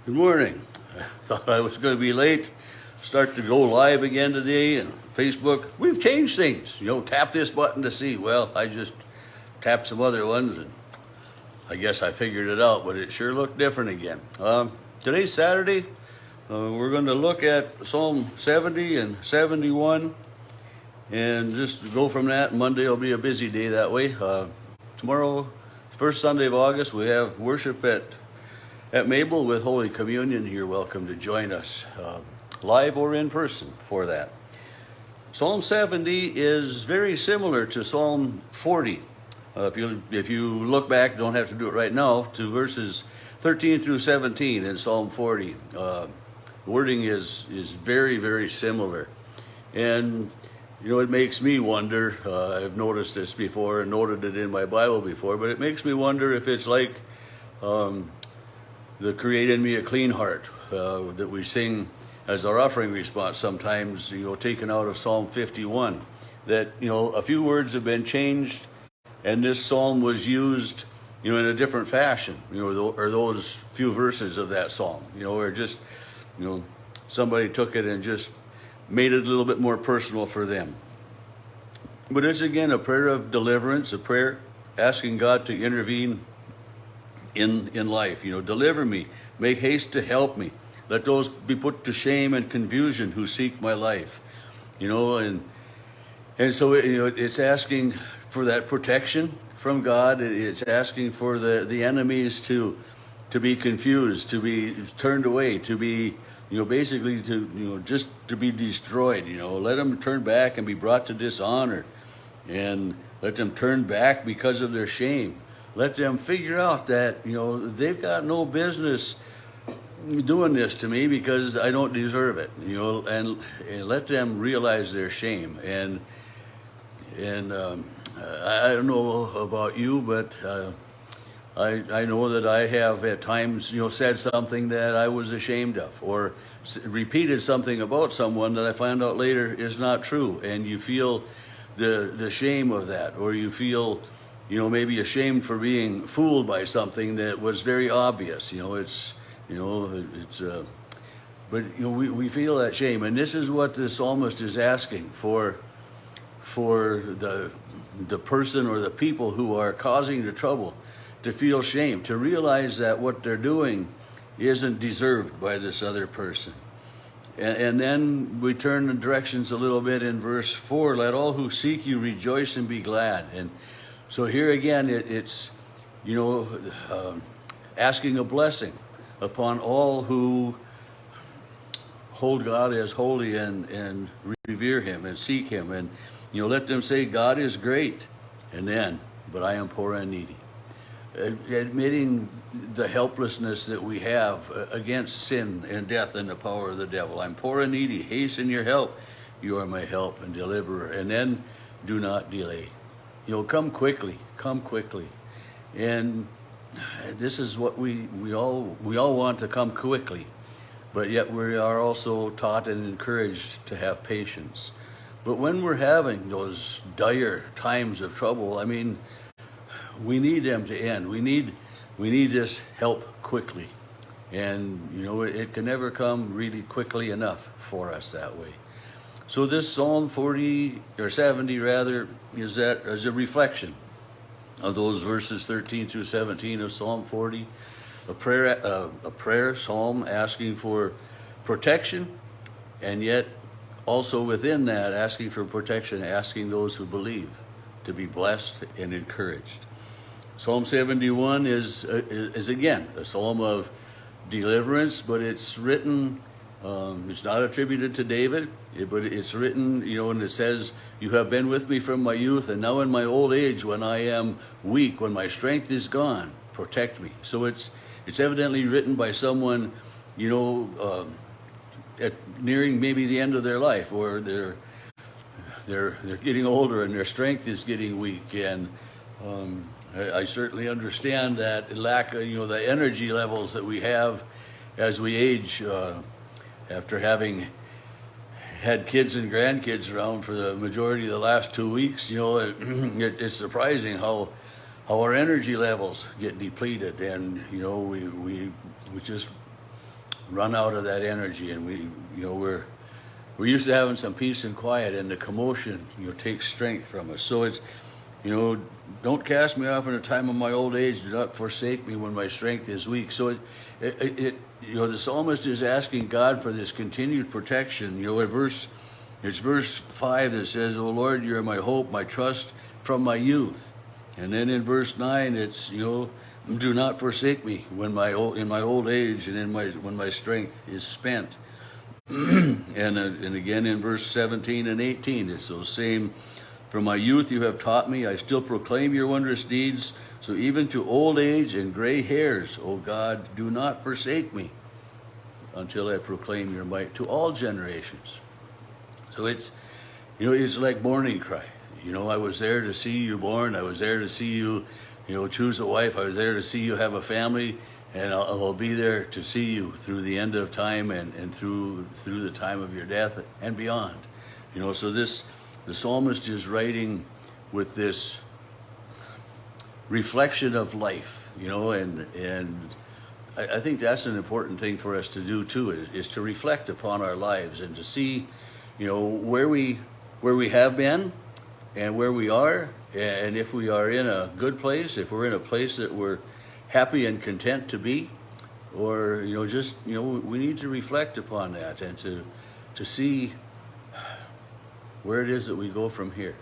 Good morning. I thought I was going to be late. Start to go live again today and Facebook. We've changed things. Tap this button to see. Well, I just tapped some other ones and I guess I figured it out, but it sure looked different again. Today's Saturday. We're going to look at Psalm 70 and 71 and just go from that. Monday will be a busy day that way. Tomorrow, first Sunday of August, we have worship at Mabel with Holy Communion. You're welcome to join us live or in person for that. Psalm 70 is very similar to Psalm 40. If you look back, don't have to do it right now, to verses 13 through 17 in Psalm 40. The wording is very, very similar. And it makes me wonder, I've noticed this before and noted it in my Bible before, but it makes me wonder if it's like the create in me a clean heart that we sing as our offering response sometimes, taken out of Psalm 51, that, a few words have been changed and this psalm was used, in a different fashion, or those few verses of that psalm, or just, somebody took it and just made it a little bit more personal for them. But it's again a prayer of deliverance, a prayer asking God to intervene in life. Deliver me, make haste to help me. Let those be put to shame and confusion who seek my life. And so it's asking for that protection from God. It's asking for the enemies to be confused, to be turned away, to be basically just to be destroyed. Let them turn back and be brought to dishonor, and let them turn back because of their shame. Let them figure out that, they've got no business doing this to me because I don't deserve it, and let them realize their shame. And I don't know about you, but I know that I have at times, said something that I was ashamed of, or repeated something about someone that I found out later is not true, and you feel the shame of that, or you feel maybe ashamed for being fooled by something that was very obvious. But we feel that shame, and this is what the psalmist is asking for the person or the people who are causing the trouble to feel shame, to realize that what they're doing isn't deserved by this other person. And then we turn the directions a little bit in verse 4. Let all who seek you rejoice and be glad. And so here again, it's asking a blessing upon all who hold God as holy and revere him and seek him. And let them say, God is great. And then, but I am poor and needy. Admitting the helplessness that we have against sin and death and the power of the devil. I'm poor and needy. Hasten your help. You are my help and deliverer. And then do not delay. Come quickly. Come quickly. And this is what we all want to come quickly. But yet we are also taught and encouraged to have patience. But when we're having those dire times of trouble, we need them to end. We need this help quickly. And, it can never come really quickly enough for us that way. So this Psalm 40, or 70 rather, is a reflection of those verses 13 through 17 of Psalm 40. A prayer psalm asking for protection, and yet also within that asking for protection, asking those who believe to be blessed and encouraged. Psalm 71 is again a psalm of deliverance, but it's written, it's not attributed to David, but it's written, and it says, you have been with me from my youth, and now in my old age when I am weak, when my strength is gone, protect me. So it's evidently written by someone, nearing maybe the end of their life, or they're getting older and their strength is getting weak. And I certainly understand that lack of, the energy levels that we have as we age, after having had kids and grandkids around for the majority of the last 2 weeks. It's surprising how our energy levels get depleted, and we just run out of that energy, and we're used to having some peace and quiet, and the commotion takes strength from us. So it's don't cast me off in the time of my old age. Do not forsake me when my strength is weak. So the psalmist is asking God for this continued protection. It's verse 5 that says, "O Lord, you are my hope, my trust from my youth." And then in verse 9, it's do not forsake me when in my old age and when my strength is spent. and again in verse 17 and 18, it's those same. "From my youth you have taught me. I still proclaim your wondrous deeds. So even to old age and gray hairs, O God, do not forsake me until I proclaim your might to all generations." So it's like morning cry. I was there to see you born. I was there to see you, choose a wife. I was there to see you have a family, and I'll be there to see you through the end of time and through the time of your death and beyond. So the psalmist is writing with this reflection of life, and I think that's an important thing for us to do too, is to reflect upon our lives and to see, where we have been and where we are, and if we are in a good place, if we're in a place that we're happy and content to be, or we need to reflect upon that and to see where it is that we go from here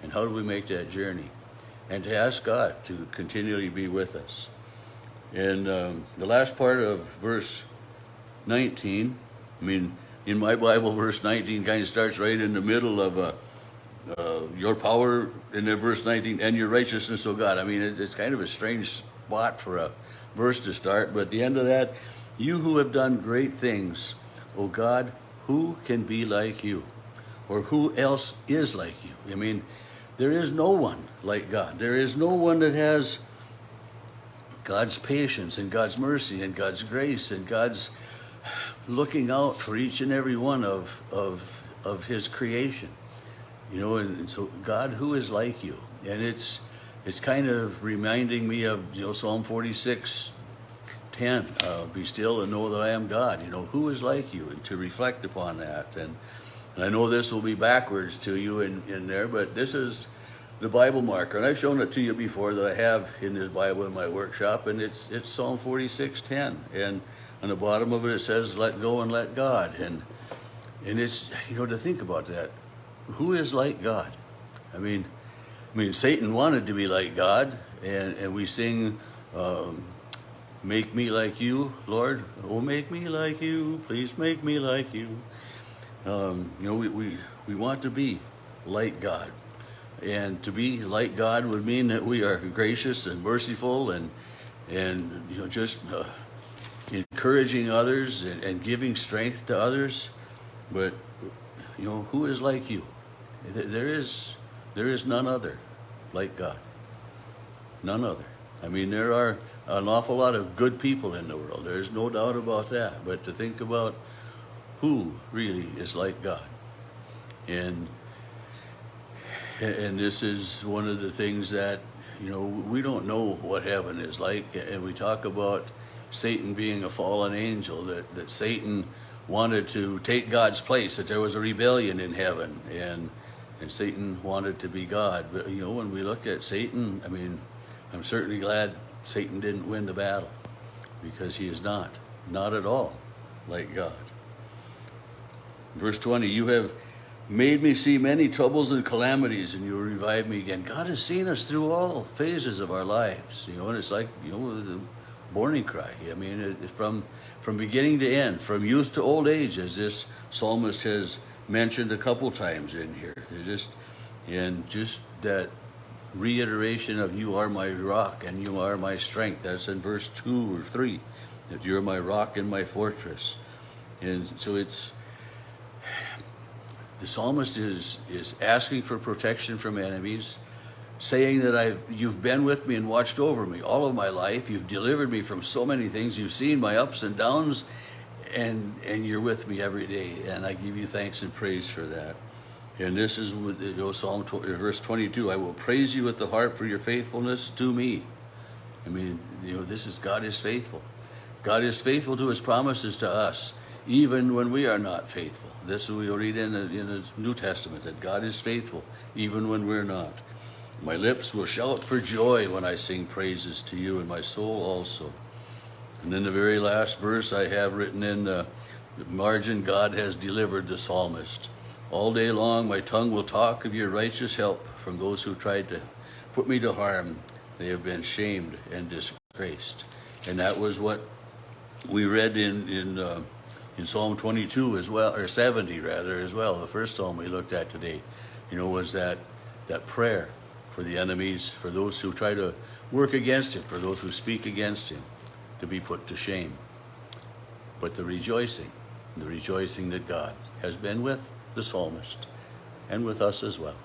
and how do we make that journey, and to ask God to continually be with us. And the last part of verse 19, in my Bible, verse 19 kind of starts right in the middle of your power, and then verse 19, and your righteousness, O God. It's kind of a strange spot for a verse to start, but at the end of that, "You who have done great things, O God, who can be like you?" Or who else is like you? There is no one like God. There is no one that has God's patience and God's mercy and God's grace and God's looking out for each and every one of his creation. And so God, who is like you? And it's kind of reminding me of Psalm 46:10. "Be still and know that I am God." Who is like you? And to reflect upon that. And I know this will be backwards to you in there, but this is the Bible marker. And I've shown it to you before that I have in this Bible in my workshop, and it's Psalm 46:10. And on the bottom of it, it says, "Let go and let God." And it's, to think about that. Who is like God? Satan wanted to be like God, and we sing, "Make me like you, Lord. Oh, make me like you. Please make me like you." We want to be like God, and to be like God would mean that we are gracious and merciful and just encouraging others and giving strength to others. But who is like you? There is none other like God. None other. There are an awful lot of good people in the world. There's no doubt about that. But to think about who really is like God. And this is one of the things that, we don't know what heaven is like. And we talk about Satan being a fallen angel, that Satan wanted to take God's place, that there was a rebellion in heaven, and Satan wanted to be God. But, when we look at Satan, I'm certainly glad Satan didn't win the battle, because he is not at all like God. Verse 20, "You have made me see many troubles and calamities, and you will revive me again." God has seen us through all phases of our lives, and it's like, the morning cry. From beginning to end, from youth to old age, as this psalmist has mentioned a couple times in here. Just that reiteration of "You are my rock and you are my strength." That's in verse 2 or 3, that "You're my rock and my fortress." And so the psalmist is asking for protection from enemies, saying that you've been with me and watched over me all of my life. You've delivered me from so many things. You've seen my ups and downs, and you're with me every day. And I give you thanks and praise for that. And this is Psalm verse 22. "I will praise you with the harp for your faithfulness to me." This is God is faithful. God is faithful to his promises to us, even when we are not faithful. This we read in the New Testament, that God is faithful, even when we're not. My lips will shout for joy when I sing praises to you, and my soul also. And then the very last verse I have written in the margin, God has delivered the psalmist. All day long my tongue will talk of your righteous help from those who tried to put me to harm. They have been shamed and disgraced. And that was what we read in Psalm 22 as well, or 70 rather as well. The first psalm we looked at today, was that prayer for the enemies, for those who try to work against him, for those who speak against him, to be put to shame. But the rejoicing that God has been with the psalmist and with us as well.